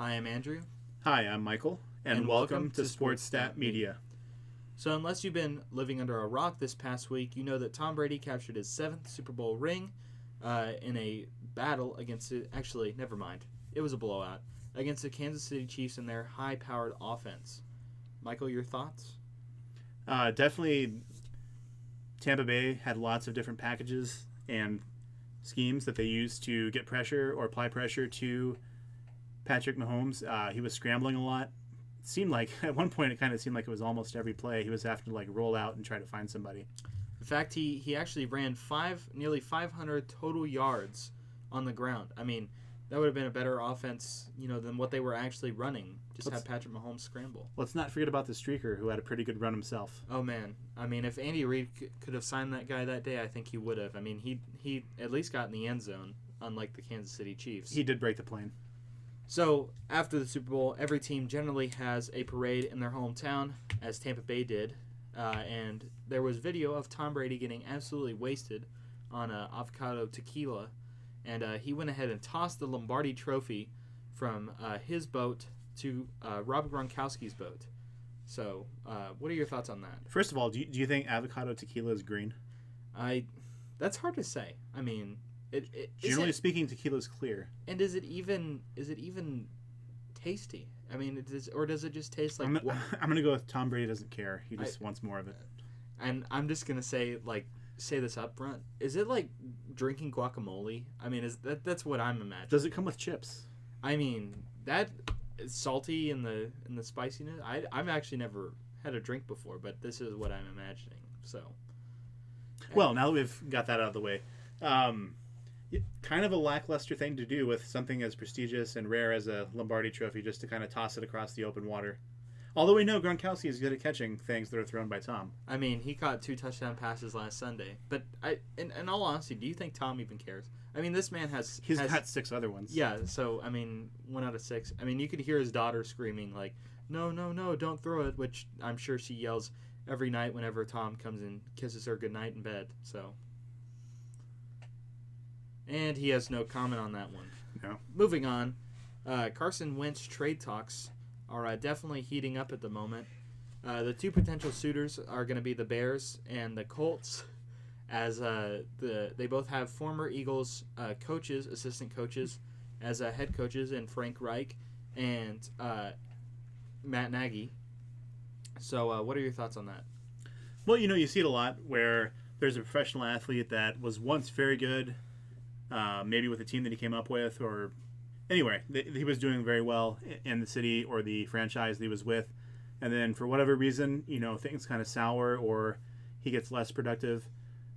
Hi, I'm Andrew. Hi, I'm Michael, and welcome to SportStatMedia. So unless you've been living under a rock this past week, you know that Tom Brady captured his 7th Super Bowl ring in a battle against actually, never mind. It was a blowout against the Kansas City Chiefs and their high-powered offense. Michael, your thoughts? Definitely, Tampa Bay had lots of different packages and schemes that they used to get pressure or apply pressure to Patrick Mahomes. He was scrambling a lot. It seemed like, at one point, it kind of seemed like it was almost every play he was having to roll out and try to find somebody. In fact, he actually ran nearly 500 total yards on the ground. I mean, that would have been a better offense, than what they were actually running. Just have Patrick Mahomes scramble. Let's not forget about the streaker, who had a pretty good run himself. Oh man, I mean, if Andy Reid could have signed that guy that day, I think he would have. I mean, he at least got in the end zone, unlike the Kansas City Chiefs. He did break the plane. So after the Super Bowl, every team generally has a parade in their hometown, as Tampa Bay did, and there was video of Tom Brady getting absolutely wasted on avocado tequila. And he went ahead and tossed the Lombardi Trophy from his boat to Rob Gronkowski's boat. So, what are your thoughts on that? First of all, do you think avocado tequila is green? That's hard to say. I mean, generally speaking, tequila is clear. And is it even tasty? I mean, does it just taste like? I'm gonna go with Tom Brady doesn't care. He just wants more of it. And I'm just gonna say this up front. Is it like drinking guacamole? I mean, that's what I'm imagining. Does it come with chips? I mean, that is salty in the spiciness. I've actually never had a drink before, but this is what I'm imagining. So, well, now that we've got that out of the way, kind of a lackluster thing to do with something as prestigious and rare as a Lombardi Trophy, just to kind of toss it across the open water. Although we know Gronkowski is good at catching things that are thrown by Tom. I mean, he caught 2 touchdown passes last Sunday. But in all honesty, do you think Tom even cares? I mean, this man has got 6 other ones. Yeah, so, I mean, 1 out of 6. I mean, you could hear his daughter screaming, no, don't throw it, which I'm sure she yells every night whenever Tom comes and kisses her goodnight in bed. So, and he has no comment on that one. No. Moving on, Carson Wentz trade talks are definitely heating up at the moment. The 2 potential suitors are going to be the Bears and the Colts, as they both have former Eagles coaches, assistant coaches, as head coaches, in Frank Reich and Matt Nagy. So what are your thoughts on that? Well, you see it a lot where there's a professional athlete that was once very good, maybe with the team that he came up with, or anyway, he was doing very well in the city or the franchise that he was with, and then for whatever reason, things kind of sour or he gets less productive.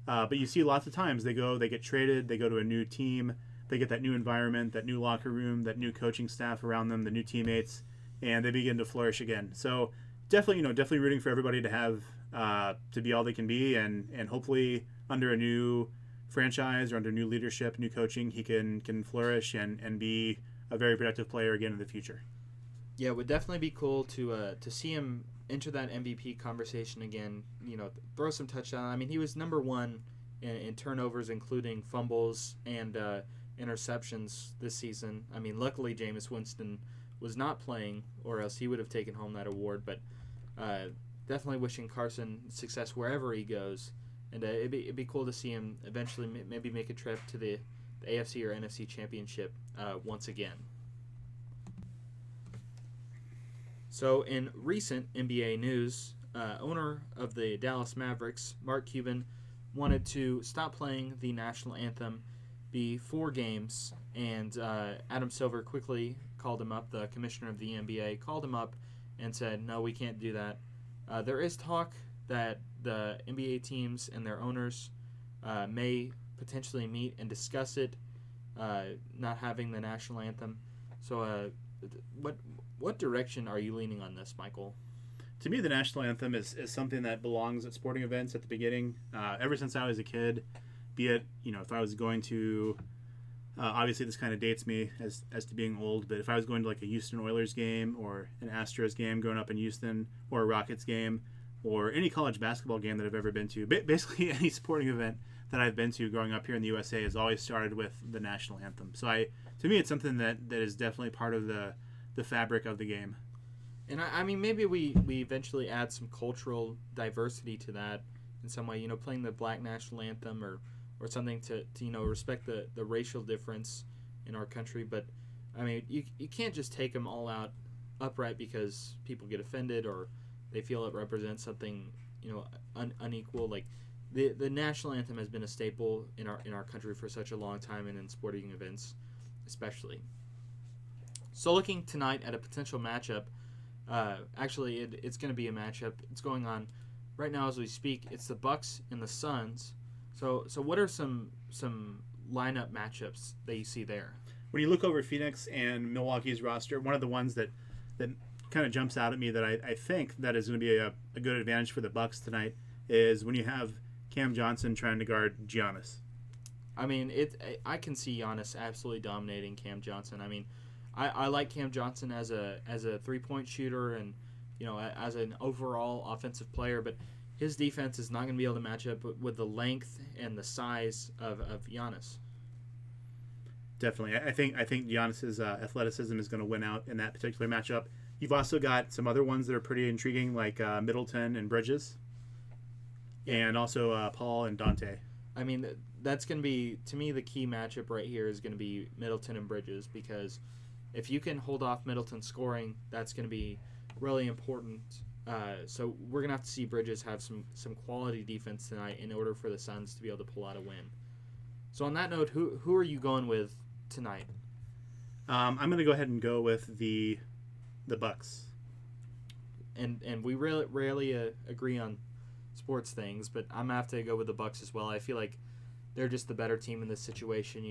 But you see lots of times they get traded, they go to a new team, they get that new environment, that new locker room, that new coaching staff around them, the new teammates, and they begin to flourish again. So definitely rooting for everybody to have to be all they can be, and hopefully under a new franchise or under new leadership, new coaching, he can flourish and be a very productive player again in the future. Yeah, it would definitely be cool to see him enter that MVP conversation again. Throw some touchdowns. I mean, he was number 1 in turnovers, including fumbles and interceptions this season. I mean, luckily Jameis Winston was not playing, or else he would have taken home that award. But definitely wishing Carson success wherever he goes. And it'd be cool to see him eventually maybe make a trip to the AFC or NFC Championship once again. So in recent NBA news, owner of the Dallas Mavericks, Mark Cuban, wanted to stop playing the national anthem, be 4 games, and Adam Silver quickly called him up, the commissioner of the NBA, called him up and said, no, we can't do that. There is talk that the NBA teams and their owners may potentially meet and discuss it, not having the national anthem. So what direction are you leaning on this, Michael? To me, the national anthem is something that belongs at sporting events at the beginning. Ever since I was a kid, be it, if I was going to, obviously this kind of dates me as to being old, but if I was going to a Houston Oilers game or an Astros game growing up in Houston, or a Rockets game, or any college basketball game that I've ever been to, basically any sporting event that I've been to growing up here in the USA has always started with the national anthem. So to me, it's something that is definitely part of the the fabric of the game. And I mean, maybe we eventually add some cultural diversity to that in some way. Playing the Black National Anthem or something to respect the racial difference in our country. But I mean, you can't just take them all out upright because people get offended or they feel it represents something unequal. Like the national anthem has been a staple in our country for such a long time, and in sporting events especially. So looking tonight at a potential matchup. Actually, it's going to be a matchup. It's going on right now as we speak. It's the Bucks and the Suns. So what are some lineup matchups that you see there? When you look over Phoenix and Milwaukee's roster, one of the ones that kind of jumps out at me that I think that is going to be a good advantage for the Bucks tonight is when you have Cam Johnson trying to guard Giannis. I mean, I can see Giannis absolutely dominating Cam Johnson. I mean, I like Cam Johnson as a 3-point shooter and as an overall offensive player, but his defense is not going to be able to match up with the length and the size of Giannis. Definitely, I think Giannis's athleticism is going to win out in that particular matchup. You've also got some other ones that are pretty intriguing, like Middleton and Bridges, and also Paul and Dante. I mean, that's going to be, to me, the key matchup right here is going to be Middleton and Bridges, because if you can hold off Middleton scoring, that's going to be really important. So we're going to have to see Bridges have some quality defense tonight in order for the Suns to be able to pull out a win. So on that note, who are you going with tonight? I'm going to go ahead and go with the Bucks. And we rarely agree on sports things, but I'm going to have to go with the Bucks as well. I feel like they're just the better team in this situation.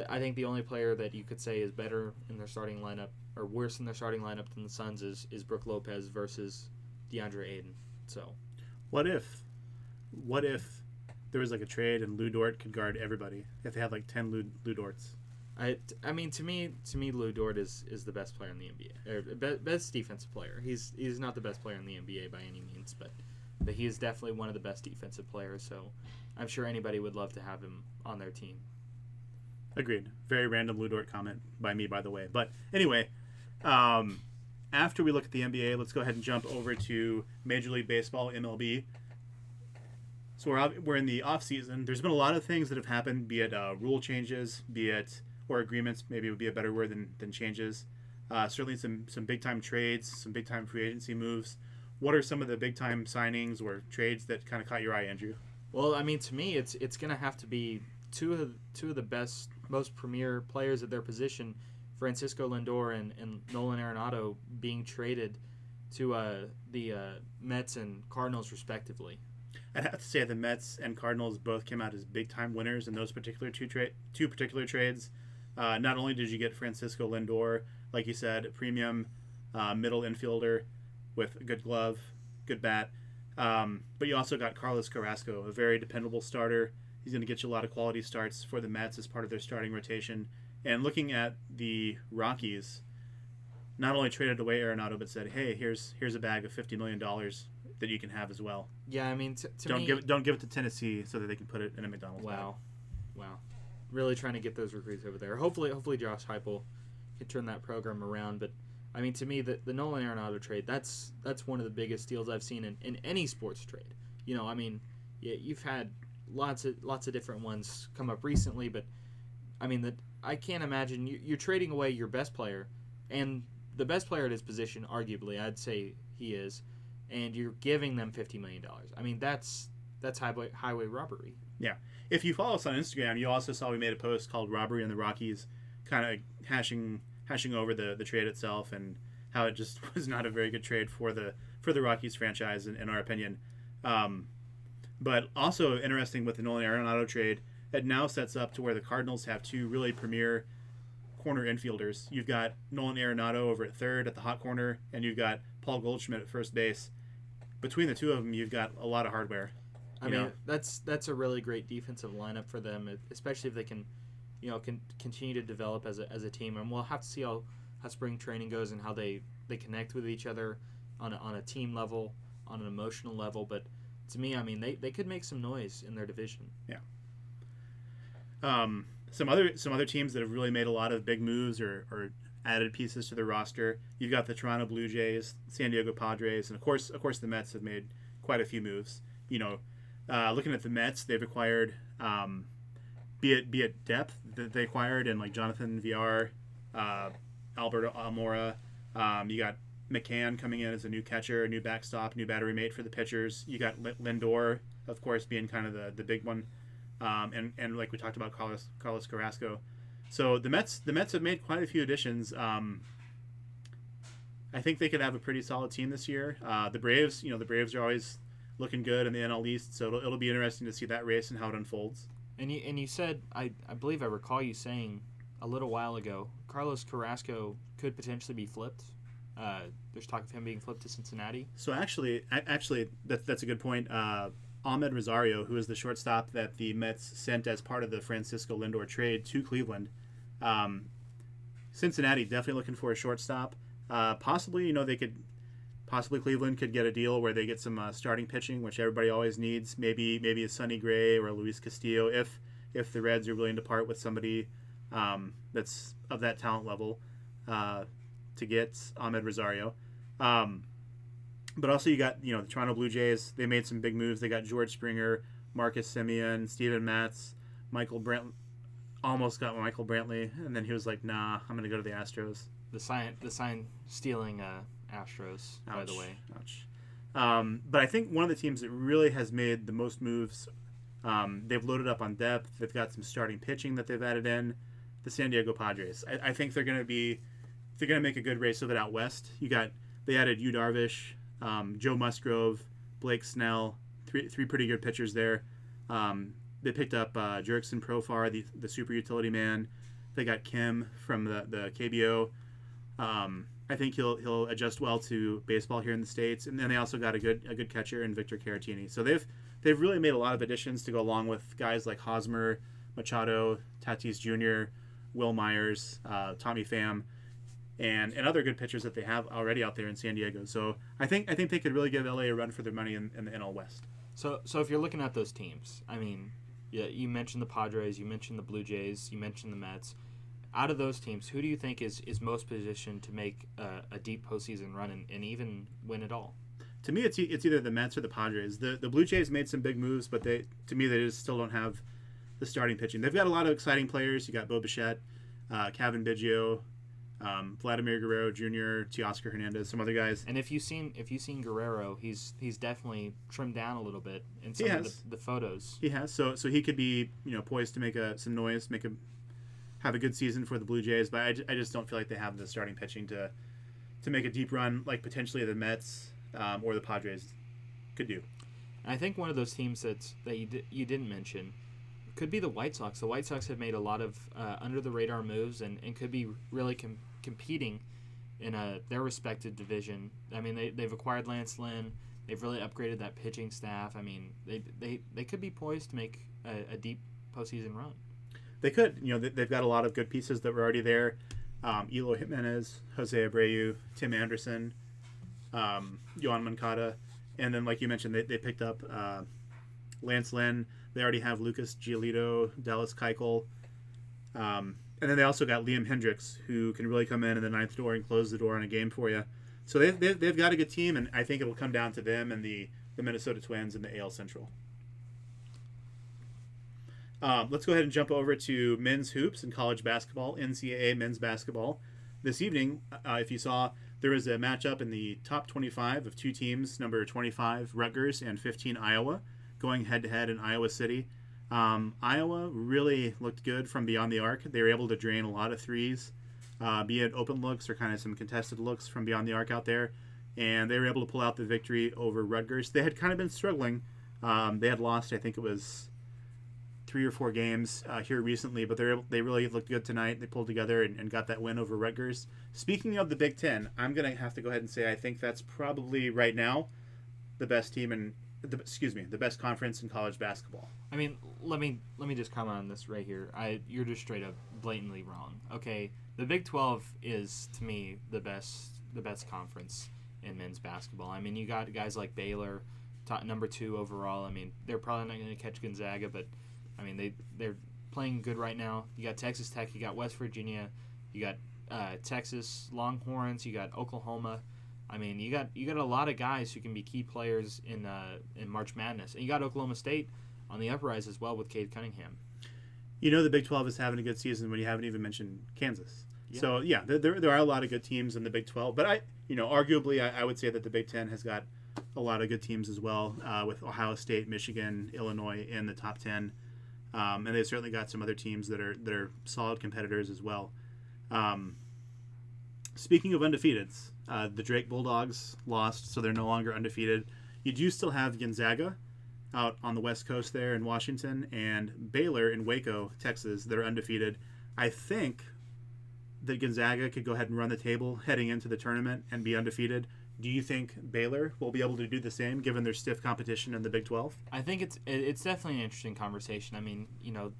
I think the only player that you could say is better in their starting lineup or worse in their starting lineup than the Suns is Brook Lopez versus DeAndre Ayton. So, what if there was like a trade and Lou Dort could guard everybody? If they had like 10 Lou Dorts. I mean, to me, Lou Dort is the best player in the NBA, or best defensive player. He's not the best player in the NBA by any means, but he is definitely one of the best defensive players. So, I'm sure anybody would love to have him on their team. Agreed. Very random Lou Dort comment by me, by the way. But anyway, after we look at the NBA, let's go ahead and jump over to Major League Baseball, MLB. So we're in the off season. There's been a lot of things that have happened, be it rule changes, or agreements. Maybe it would be a better word than changes. Certainly some big time trades, some big time free agency moves. What are some of the big time signings or trades that kind of caught your eye, Andrew? Well, I mean, to me, it's going to have to be two of the best, most premier players at their position, Francisco Lindor and Nolan Arenado, being traded to the Mets and Cardinals respectively. I'd have to say the Mets and Cardinals both came out as big time winners in those particular two particular trades. Not only did you get Francisco Lindor, like you said, a premium middle infielder with a good glove, good bat, but you also got Carlos Carrasco, a very dependable starter. He's going to get you a lot of quality starts for the Mets as part of their starting rotation. And looking at the Rockies, not only traded away Arenado, but said, "Hey, here's a bag of $50 million that you can have as well." Yeah, I mean, don't give it to Tennessee so that they can put it in a McDonald's bag. Wow, really trying to get those recruits over there. Hopefully, Josh Heupel can turn that program around. But I mean, to me, the Nolan Arenado trade, that's one of the biggest deals I've seen in any sports trade. I mean, yeah, you've had lots of different ones come up recently, but I mean I can't imagine you're trading away your best player and the best player at his position, arguably I'd say he is, and you're giving them $50 million. I mean that's highway robbery. Yeah. If you follow us on Instagram, you also saw we made a post called "Robbery in the Rockies," kind of hashing over the trade itself and how it just was not a very good trade for the Rockies franchise in our opinion. But also interesting with the Nolan Arenado trade, it now sets up to where the Cardinals have two really premier corner infielders. You've got Nolan Arenado over at third at the hot corner, and you've got Paul Goldschmidt at first base. Between the two of them, you've got a lot of hardware. I mean, that's a really great defensive lineup for them, especially if they can continue to develop as a team. And we'll have to see how spring training goes and how they connect with each other on a team level, on an emotional level. But to me, I mean, they could make some noise in their division. Yeah. Some other teams that have really made a lot of big moves or added pieces to the roster. You've got the Toronto Blue Jays, San Diego Padres, and of course the Mets have made quite a few moves. Looking at the Mets, they've acquired, be it depth that they acquired, and like Jonathan Villar, Alberto Almora. You got McCann coming in as a new catcher, a new backstop, new battery mate for the pitchers. You got Lindor, of course, being kind of the big one, and like we talked about, Carlos Carrasco. So the Mets have made quite a few additions. I think they could have a pretty solid team this year. The Braves are always looking good in the NL East, so it'll be interesting to see that race and how it unfolds. And you said, I believe I recall you saying a little while ago, Carlos Carrasco could potentially be flipped. There's talk of him being flipped to Cincinnati. So actually, that's a good point. Ahmed Rosario, who is the shortstop that the Mets sent as part of the Francisco Lindor trade to Cleveland. Cincinnati definitely looking for a shortstop. Possibly Cleveland could get a deal where they get some starting pitching, which everybody always needs. Maybe a Sonny Gray or a Luis Castillo if the Reds are willing to part with somebody that's of that talent level to get Ahmed Rosario. But also you got the Toronto Blue Jays. They made some big moves. They got George Springer, Marcus Semien, Steven Matz, Michael Brantley. Almost got Michael Brantley, and then he was like, "Nah, I'm going to go to the Astros." The sign stealing Astros, Ouch, by the way. Ouch. But I think one of the teams that really has made the most moves, they've loaded up on depth. They've got some starting pitching that they've added in. The San Diego Padres. I think they're going to make a good race of it out west. They added Yu Darvish, Joe Musgrove, Blake Snell, three pretty good pitchers there. They picked up Jurickson Profar, the super utility man. They got Kim from the KBO. I think he'll adjust well to baseball here in the States. And then they also got a good catcher in Victor Caratini. So they've really made a lot of additions to go along with guys like Hosmer, Machado, Tatis Jr., Will Myers, Tommy Pham, and other good pitchers that they have already out there in San Diego. So I think they could really give LA a run for their money in the NL West. So if you're looking at those teams, I mean, yeah, you mentioned the Padres, you mentioned the Blue Jays, you mentioned the Mets. Out of those teams, who do you think is most positioned to make a deep postseason run and even win it all? To me, it's either the Mets or the Padres. The Blue Jays made some big moves, but they just still don't have the starting pitching. They've got a lot of exciting players. You got Bo Bichette, Kevin Biggio, Vladimir Guerrero Jr., Teoscar Hernandez, some other guys. And if you've seen Guerrero, he's definitely trimmed down a little bit in some of the photos. He has. So he could be poised to make some noise, have a good season for the Blue Jays. But I just don't feel like they have the starting pitching to make a deep run like potentially the Mets or the Padres could do. And I think one of those teams that you didn't mention could be the White Sox. The White Sox have made a lot of under-the-radar moves and could be really competing in their respective division. I mean, they've acquired Lance Lynn. They've really upgraded that pitching staff. I mean, they could be poised to make a deep postseason run. They could. They've got a lot of good pieces that were already there. Eloy Jimenez, Jose Abreu, Tim Anderson, Yohan Moncada. And then, like you mentioned, they picked up Lance Lynn. They already have Lucas Giolito, Dallas Keuchel. And then they also got Liam Hendricks, who can really come in the ninth door and close the door on a game for you. So they've got a good team, and I think it'll come down to them and the Minnesota Twins in the AL Central. Let's go ahead and jump over to men's hoops and college basketball, NCAA men's basketball. This evening, if you saw, there was a matchup in the top 25 of two teams, number 25 Rutgers and 15 Iowa, going head-to-head in Iowa City. Iowa really looked good from beyond the arc. They were able to drain a lot of threes, be it open looks or kind of some contested looks from beyond the arc out there, and they were able to pull out the victory over Rutgers. They had kind of been struggling. They had lost, I think it was 3 or 4 games here recently, but they really looked good tonight. They pulled together and got that win over Rutgers. Speaking of the Big Ten, I'm going to have to go ahead and say I think that's probably right now the best team in the best conference in college basketball. I mean, let me just comment on this right here. You're just straight up blatantly wrong. Okay, the Big 12 is to me the best conference in men's basketball. I mean, you got guys like Baylor, number 2 overall. I mean, they're probably not going to catch Gonzaga, but I mean they're playing good right now. You got Texas Tech, you got West Virginia, you got Texas Longhorns. You got Oklahoma. I mean, you got a lot of guys who can be key players in March Madness, and you got Oklahoma State on the uprise as well with Cade Cunningham. You know the Big 12 is having a good season when you haven't even mentioned Kansas. Yeah. So yeah, there are a lot of good teams in the Big 12, but arguably I would say that the Big 10 has got a lot of good teams as well, with Ohio State, Michigan, Illinois in the top 10, and they've certainly got some other teams that are solid competitors as well. Speaking of undefeateds, the Drake Bulldogs lost, so they're no longer undefeated. You do still have Gonzaga out on the West Coast there in Washington, and Baylor in Waco, Texas, that are undefeated. I think that Gonzaga could go ahead and run the table heading into the tournament and be undefeated. Do you think Baylor will be able to do the same given their stiff competition in the Big 12? I think it's definitely an interesting conversation. I mean, you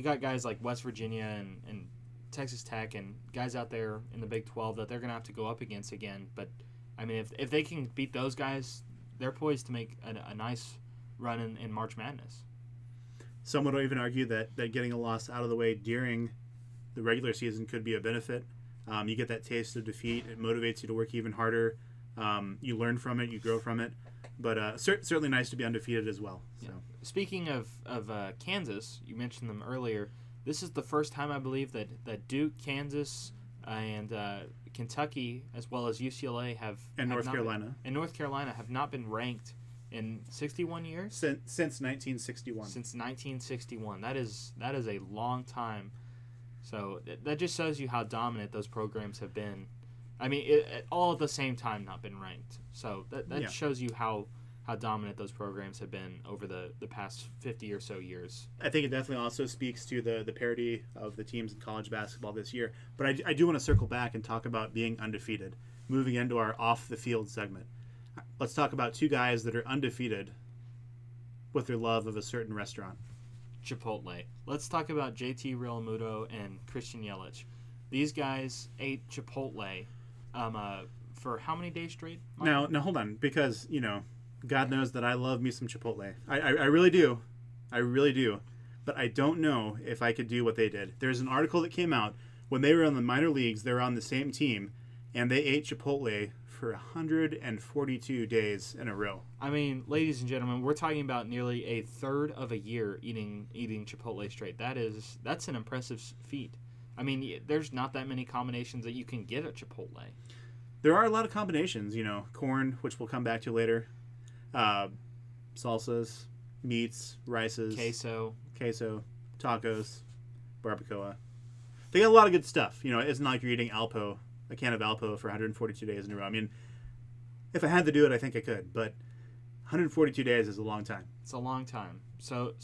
got guys like West Virginia and Texas Tech and guys out there in the Big 12 that they're going to have to go up against again. But, I mean, if they can beat those guys, they're poised to make a nice run in March Madness. Some would even argue that getting a loss out of the way during the regular season could be a benefit. You get that taste of defeat. It motivates you to work even harder. You learn from it. You grow from it. But certainly nice to be undefeated as well. So. Yeah. Speaking of Kansas, you mentioned them earlier. This is the first time, I believe, that Duke, Kansas, and Kentucky, as well as UCLA North Carolina have not been ranked in 61 years? Since 1961. Since 1961. That is a long time. So that just shows you how dominant those programs have been. I mean, all at the same time not been ranked. So that shows you how dominant those programs have been over the past 50 or so years. I think it definitely also speaks to the parity of the teams in college basketball this year. But I do want to circle back and talk about being undefeated, moving into our off-the-field segment. Let's talk about two guys that are undefeated with their love of a certain restaurant. Chipotle. Let's talk about JT Realmuto and Christian Yelich. These guys ate Chipotle for how many days straight? Now hold on, because, God knows that I love me some Chipotle. I really do. I really do. But I don't know if I could do what they did. There's an article that came out when they were in the minor leagues. They were on the same team, and they ate Chipotle for 142 days in a row. I mean, ladies and gentlemen, we're talking about nearly a third of a year eating Chipotle straight. That's an impressive feat. I mean, there's not that many combinations that you can get at Chipotle. There are a lot of combinations, corn, which we'll come back to later, salsas, meats, rices, queso, tacos, barbacoa. They got a lot of good stuff. It's not like you're eating a can of Alpo for 142 days in a row. I mean, if I had to do it, I think I could, but 142 days is a long time. It's a long time. So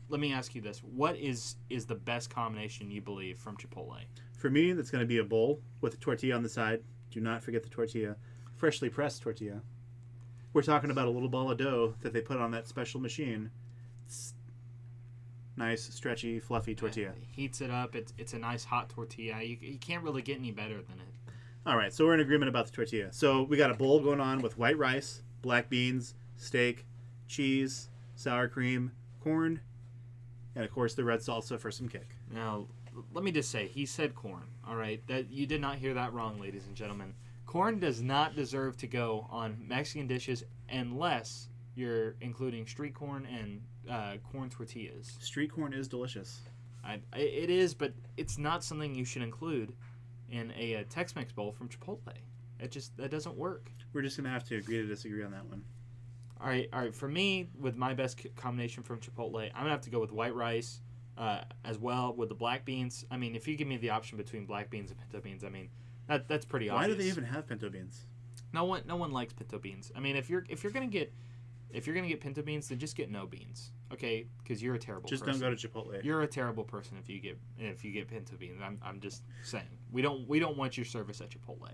let me ask you this. What is the best combination you believe from Chipotle? For me, that's going to be a bowl with a tortilla on the side. Do not forget the tortilla. Freshly pressed tortilla. We're talking about a little ball of dough that they put on that special machine. It's nice, stretchy, fluffy tortilla. It heats it up. It's a nice hot tortilla. You can't really get any better than it. All right, so we're in agreement about the tortilla. So we got a bowl going on with white rice, black beans, steak, cheese, sour cream, corn, and of course the red salsa for some kick. Now, let me just say, he said corn. All right, that you did not hear that wrong, ladies and gentlemen. Corn does not deserve to go on Mexican dishes unless you're including street corn and corn tortillas. Street corn is delicious. It is, but it's not something you should include in a Tex-Mex bowl from Chipotle. That doesn't work. We're just gonna have to agree to disagree on that one. All right. For me, with my best combination from Chipotle, I'm gonna have to go with white rice, as well with the black beans. I mean, if you give me the option between black beans and pinto beans, I mean, that's pretty obvious. Why do they even have pinto beans? No one likes pinto beans. I mean, if you're gonna get pinto beans, then just get no beans, okay? Because you're a terrible person. Just don't go to Chipotle. You're a terrible person if you get pinto beans. I'm just saying we don't want your service at Chipotle,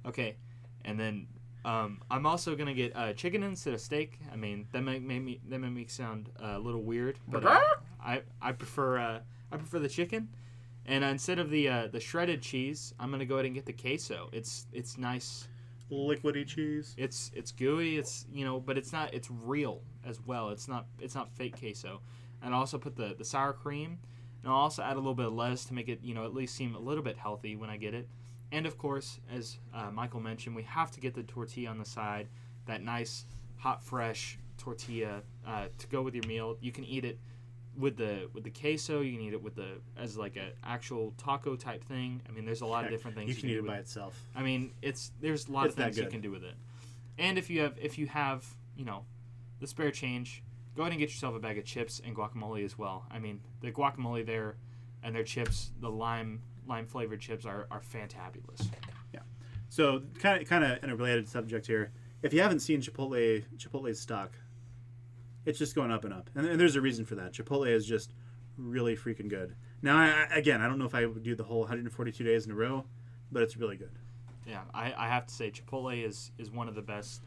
okay? And then I'm also gonna get chicken instead of steak. I mean, that make me sound a little weird, but I prefer the chicken. And instead of the shredded cheese, I'm gonna go ahead and get the queso. It's nice. Liquidy cheese. It's gooey. It's but it's not. It's real as well. It's not fake queso. And I also put the sour cream. And I'll also add a little bit of lettuce to make it, at least seem a little bit healthy when I get it. And of course, as Michael mentioned, we have to get the tortilla on the side, that nice, hot, fresh tortilla to go with your meal. You can eat it with the queso. You can eat it as like an actual taco type thing. I mean, there's a lot of different things you can eat do it by with itself. I mean, there's a lot of things you can do with it. And if you have the spare change, go ahead and get yourself a bag of chips and guacamole as well. I mean, the guacamole there and their chips, the lime flavored chips are fantabulous. Yeah. So kind of in a related subject here, if you haven't seen Chipotle's stock, it's just going up and up, and there's a reason for that. Chipotle is just really freaking good. Now, I don't know if I would do the whole 142 days in a row, but it's really good. Yeah, I have to say Chipotle is one of the best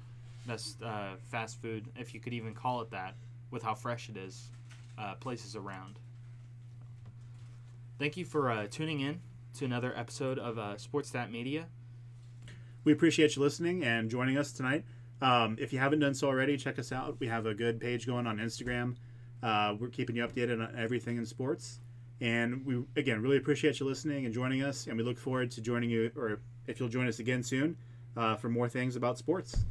fast food, if you could even call it that, with how fresh it is, places around. Thank you for tuning in to another episode of SportStatMedia. We appreciate you listening and joining us tonight. If you haven't done so already, check us out. We have a good page going on Instagram. We're keeping you updated on everything in sports. And we, again, really appreciate you listening and joining us. And we look forward to joining you, or if you'll join us again soon, for more things about sports.